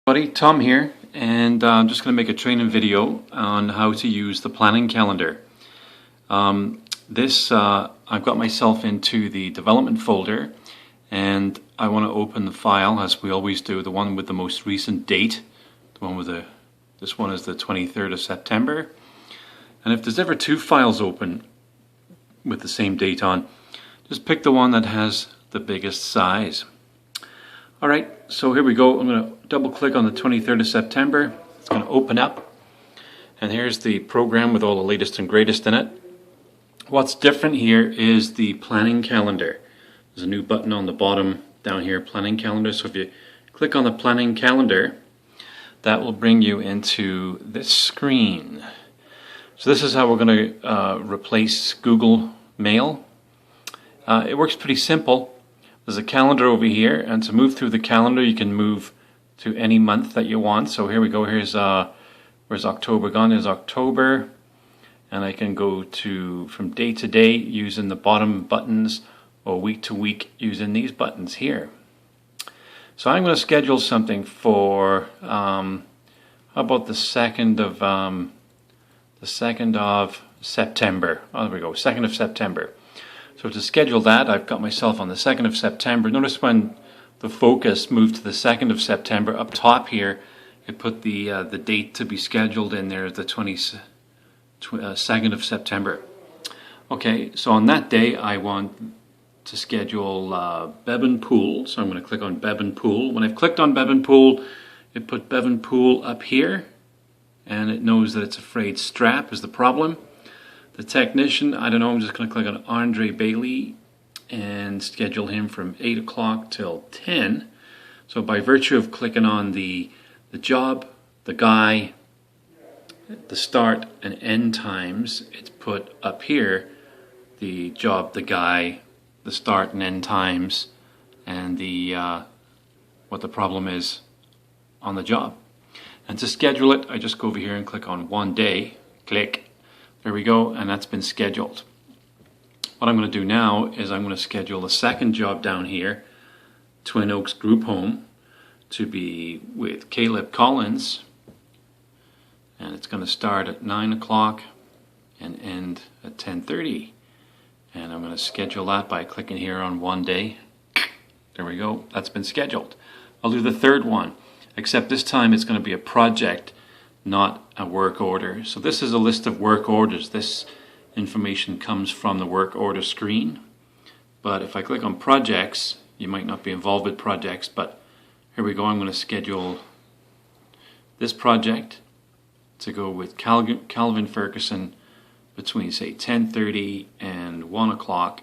Buddy, Tom here, and I'm just going to make a training video on how to use the planning calendar. I've got myself into the development folder, and I want to open the file as we always do, the one with the most recent date. This one is the 23rd of September. And if there's ever two files open with the same date on, just pick the one that has the biggest size. Alright, so here we go. I'm going to double click on the 23rd of September. It's going to open up. And here's the program with all the latest and greatest in it. What's different here is the planning calendar. There's a new button on the bottom down here, planning calendar. So if you click on the planning calendar, that will bring you into this screen. So this is how we're going to replace Google Mail. It works pretty simple. There's a calendar over here, and to move through the calendar you can move to any month that you want. So here we go, here's where's October gone? There's October, and I can go to from day to day using the bottom buttons, or week to week using these buttons here. So I'm going to schedule something for how about the 2nd of September. Oh, there we go, 2nd of September. So to schedule that, I've got myself on the 2nd of September. Notice when the focus moved to the 2nd of September, up top here, it put the date to be scheduled in there, the 2nd of September. Okay, so on that day, I want to schedule Bevan Pool. So I'm going to click on Bevan Pool. When I've clicked on Bevan Pool, it put Bevan Pool up here, and it knows that it's afraid strap is the problem. The technician, I don't know, I'm just going to click on Andre Bailey and schedule him from 8 o'clock till 10. So by virtue of clicking on the job, the guy, the start and end times, it's put up here the job, the guy, the start and end times, and the what the problem is on the job. And to schedule it, I just go over here and click on one day, click. There we go, and that's been scheduled. What I'm going to do now is I'm going to schedule the second job down here, Twin Oaks Group Home, to be with Caleb Collins. And it's going to start at 9 o'clock and end at 10:30. And I'm going to schedule that by clicking here on one day. There we go, that's been scheduled. I'll do the third one, except this time it's going to be a project, not a work order. So this is a list of work orders. This information comes from the work order screen. But if I click on projects, you might not be involved with projects, but here we go. I'm going to schedule this project to go with Calvin Ferguson between, say, 10:30 and 1 o'clock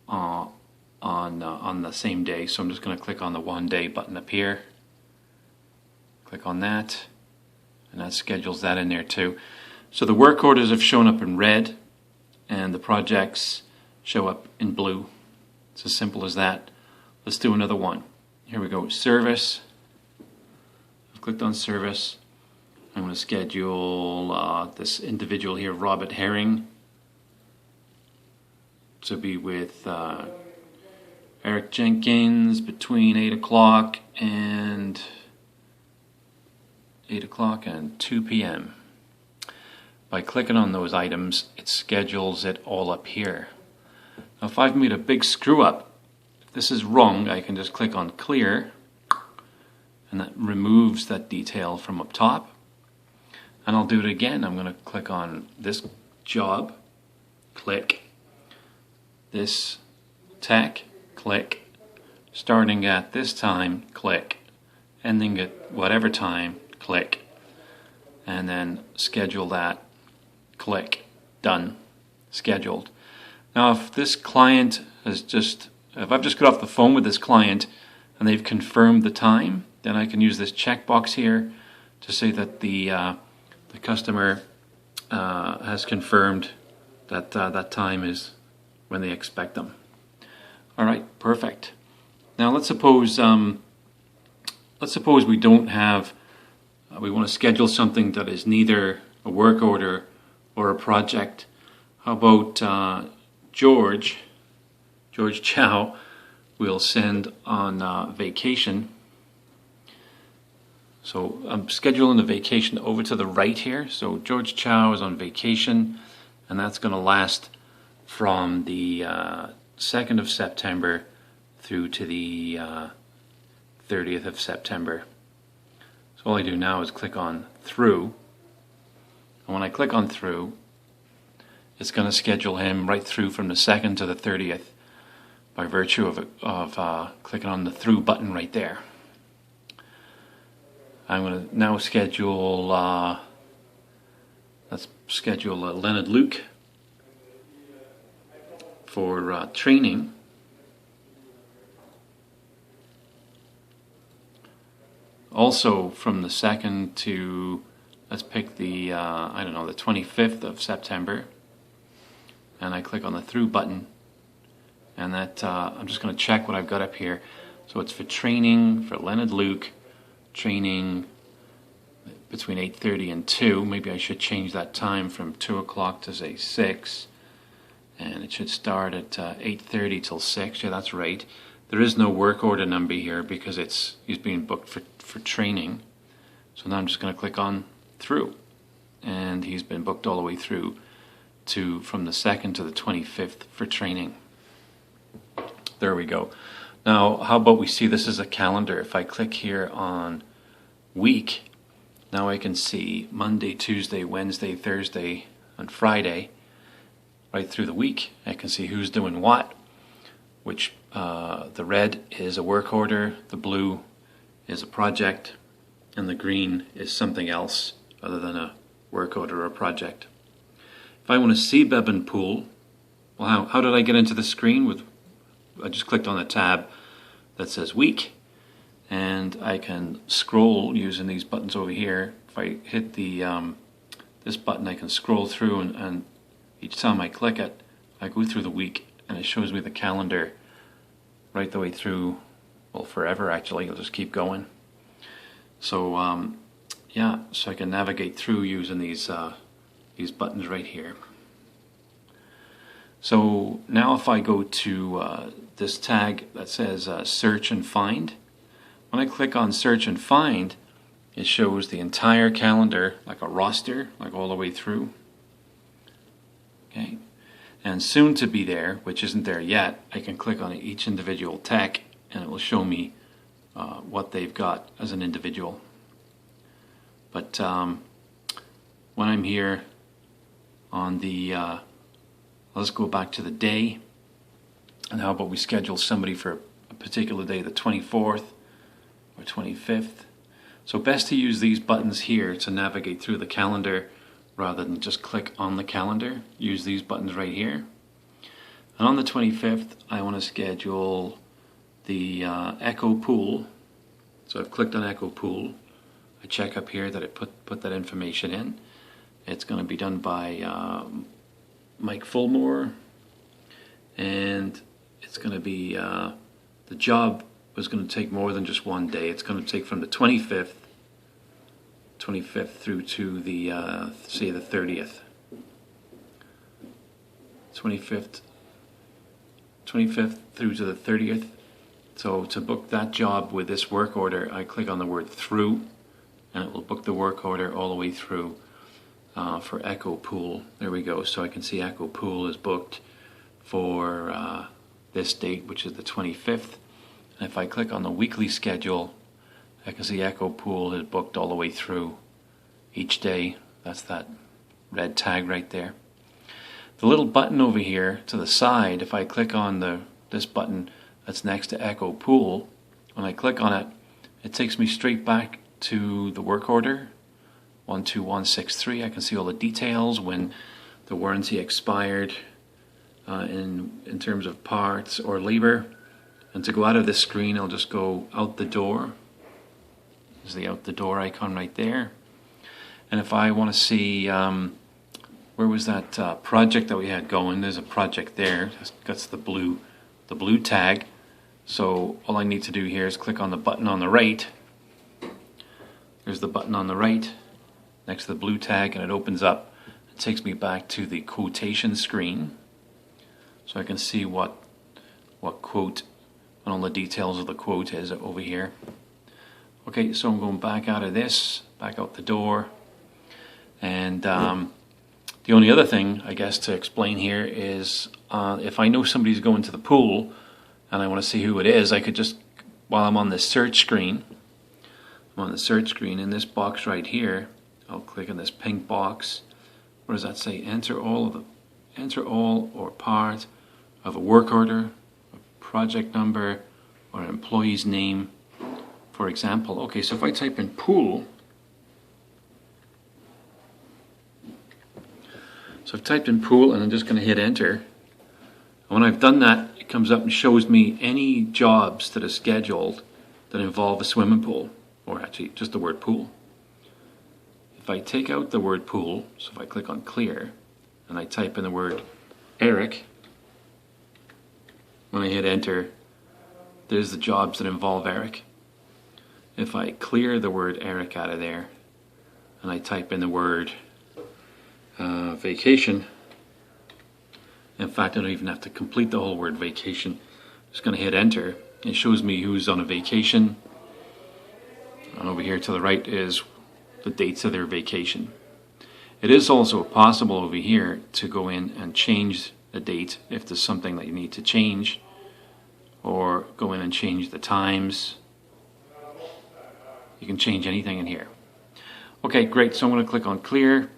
on the same day. So I'm just going to click on the one day button up here. Click on that. And that schedules that in there too. So the work orders have shown up in red, and the projects show up in blue. It's as simple as that. Let's do another one. Here we go, service. I've clicked on service. I'm going to schedule this individual here, Robert Herring, to be with Eric Jenkins between 8 o'clock and 2 p.m. By clicking on those items, it schedules it all up here. Now if I've made a big screw up, if this is wrong, I can just click on clear, and that removes that detail from up top. And I'll do it again. I'm going to click on this job, click, this tech, click, starting at this time, click, ending at whatever time, click, and then schedule that, click, done, scheduled. Now if this client has if I've just got off the phone with this client and they've confirmed the time, then I can use this checkbox here to say that the customer has confirmed that that time is when they expect them. Alright, perfect. Now let's suppose we don't have we want to schedule something that is neither a work order or a project. How about George Chow we'll send on vacation So I'm scheduling the vacation over to the right here. So George Chow is on vacation, and that's going to last from the 2nd of September through to the 30th of September. So all I do now is click on through, and when I click on through, it's going to schedule him right through from the 2nd to the 30th by virtue of clicking on the through button right there. I'm going to now schedule, let's schedule Leonard Luke for training. Also from the 2nd to, let's pick the, I don't know, the 25th of September. And I click on the through button. And that, I'm just going to check what I've got up here. So it's for training, for Leonard Luke, training between 8:30 and 2. Maybe I should change that time from 2 o'clock to say 6. And it should start at 8:30 till 6. Yeah, that's right. There is no work order number here because he's being booked for training. So now I'm just going to click on through. And he's been booked all the way through to from the 2nd to the 25th for training. There we go. Now, how about we see this as a calendar? If I click here on week, now I can see Monday, Tuesday, Wednesday, Thursday, and Friday, right through the week. I can see who's doing what, which the red is a work order, the blue is a project, and the green is something else other than a work order or a project. If I want to see Bebenpool, well, how did I get into the screen? I just clicked on the tab that says week, and I can scroll using these buttons over here. If I hit the this button, I can scroll through, and each time I click it, I go through the week, and it shows me the calendar right the way through, well, forever actually. I'll just keep going. So yeah, so I can navigate through using these buttons right here. So now if I go to this tag that says search and find, when I click on search and find, it shows the entire calendar like a roster, like all the way through. Okay, and soon to be there, which isn't there yet, I can click on each individual tech and it will show me what they've got as an individual. But when I'm here on the, let's go back to the day, and how about we schedule somebody for a particular day, the 24th or 25th. So best to use these buttons here to navigate through the calendar rather than just click on the calendar. Use these buttons right here. And on the 25th, I want to schedule the Echo Pool. So I've clicked on Echo Pool. I check up here that it put that information in. It's going to be done by Mike Fulmore, and it's going to be the job was going to take more than just one day. It's going to take from the 25th through to the say the 30th. 25th through to the 30th. So to book that job with this work order, I click on the word through, and it will book the work order all the way through for Echo Pool. There we go. So I can see Echo Pool is booked for this date, which is the 25th. And if I click on the weekly schedule, I can see Echo Pool is booked all the way through each day. That's that red tag right there. The little button over here to the side, if I click on this button that's next to Echo Pool, when I click on it, it takes me straight back to the work order 12163. I can see all the details, when the warranty expired in terms of parts or labor. And to go out of this screen, I'll just go out the door. There's the out the door icon right there. And if I want to see where was that project that we had going, there's a project there. That's the blue tag. So all I need to do here is click on the button on the right. There's the button on the right next to the blue tag, and it opens up. It takes me back to the quotation screen, so I can see what quote and all the details of the quote is over here. Okay, so I'm going back out of this, back out the door, and the only other thing I guess to explain here is if I know somebody's going to the pool and I want to see who it is, I could just, while I'm on the search screen, in this box right here, I'll click on this pink box. What does that say? Enter all or part of a work order, a project number, or an employee's name, for example. Okay, so if I type in pool, so I've typed in pool and I'm just going to hit enter. And when I've done that, it comes up and shows me any jobs that are scheduled that involve a swimming pool, or actually just the word pool. If I take out the word pool, so if I click on clear and I type in the word Eric, when I hit enter, there's the jobs that involve Eric. If I clear the word Eric out of there and I type in the word vacation, in fact I don't even have to complete the whole word vacation, I'm just going to hit enter. It shows me who's on a vacation, and over here to the right is the dates of their vacation. It is also possible over here to go in and change the date if there's something that you need to change, or go in and change the times. You can change anything in here. Okay, great. So I'm going to click on clear,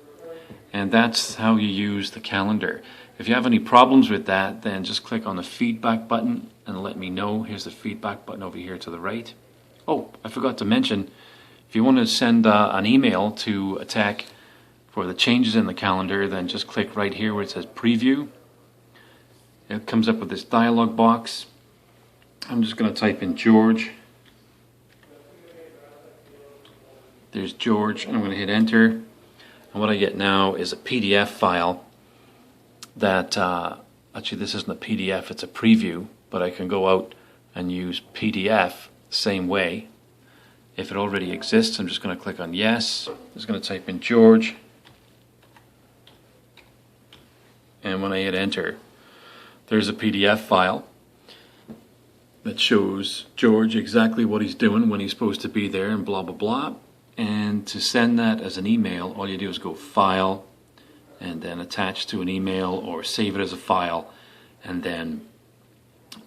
and that's how you use the calendar. If you have any problems with that, then just click on the feedback button and let me know. Here's the feedback button over here to the right. Oh, I forgot to mention, if you want to send an email to Attack for the changes in the calendar, then just click right here where it says preview. It comes up with this dialog box. I'm just going to type in George. There's George, and I'm going to hit enter. And what I get now is a PDF file that, actually this isn't a PDF, it's a preview, but I can go out and use PDF the same way. If it already exists, I'm just going to click on yes. I'm just going to type in George. And when I hit enter, there's a PDF file that shows George exactly what he's doing, when he's supposed to be there, and blah, blah, blah. And to send that as an email, all you do is go File, and then attach to an email, or save it as a file, and then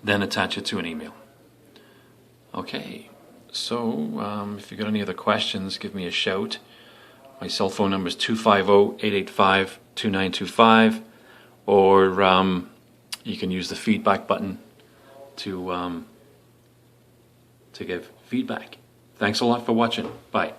attach it to an email. Okay, so if you've got any other questions, give me a shout. My cell phone number is 250-885-2925, or you can use the feedback button to give feedback. Thanks a lot for watching. Bye.